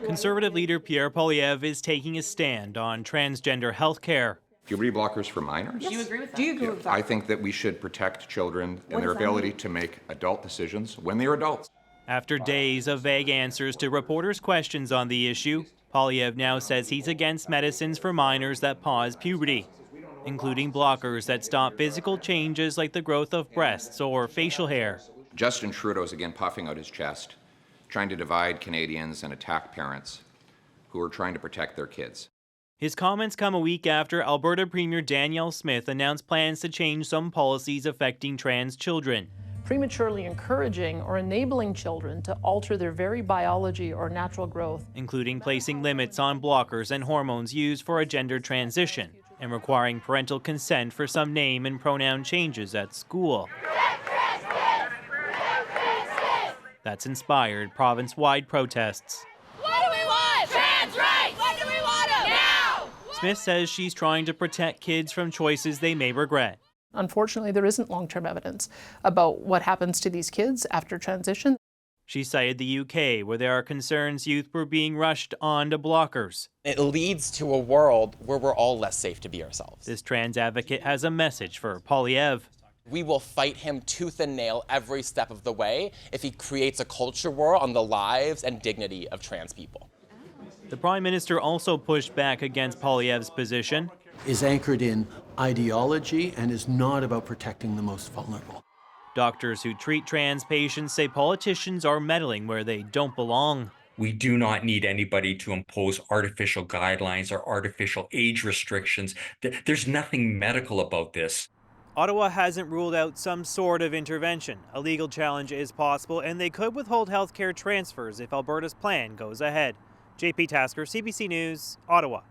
Conservative leader Pierre Poilievre is taking a stand on transgender health care. Puberty blockers for minors? Yes. Do you agree with that? Do you agree with that? I think that we should protect children and their ability to make adult decisions when they are adults. After days of vague answers to reporters' questions on the issue, Poilievre now says he's against medicines for minors that pause puberty, including blockers that stop physical changes like the growth of breasts or facial hair. Justin Trudeau's again puffing out his chest, trying to divide Canadians and attack parents who are trying to protect their kids. His comments come a week after Alberta Premier Danielle Smith announced plans to change some policies affecting trans children. Prematurely encouraging or enabling children to alter their very biology or natural growth, including placing limits on blockers and hormones used for a gender transition and requiring parental consent for some name and pronoun changes at school. That's inspired province-wide protests. What do we want? Trans rights! What do we want them? Now! Smith says she's trying to protect kids from choices they may regret. unfortunately, there isn't long-term evidence about what happens to these kids after transition. She cited the UK, where there are concerns youth were being rushed onto blockers. It leads to a world where we're all less safe to be ourselves. This trans advocate has a message for Poilievre. We will fight him tooth and nail every step of the way if he creates a culture war on the lives and dignity of trans people. The Prime Minister also pushed back against Poilievre's position. Is anchored in ideology and is not about protecting the most vulnerable. Doctors who treat trans patients say politicians are meddling where they don't belong. We do not need anybody to impose artificial guidelines or artificial age restrictions. There's nothing medical about this. Ottawa hasn't ruled out some sort of intervention. A legal challenge is possible, and they could withhold healthcare transfers if Alberta's plan goes ahead. JP Tasker, CBC News, Ottawa.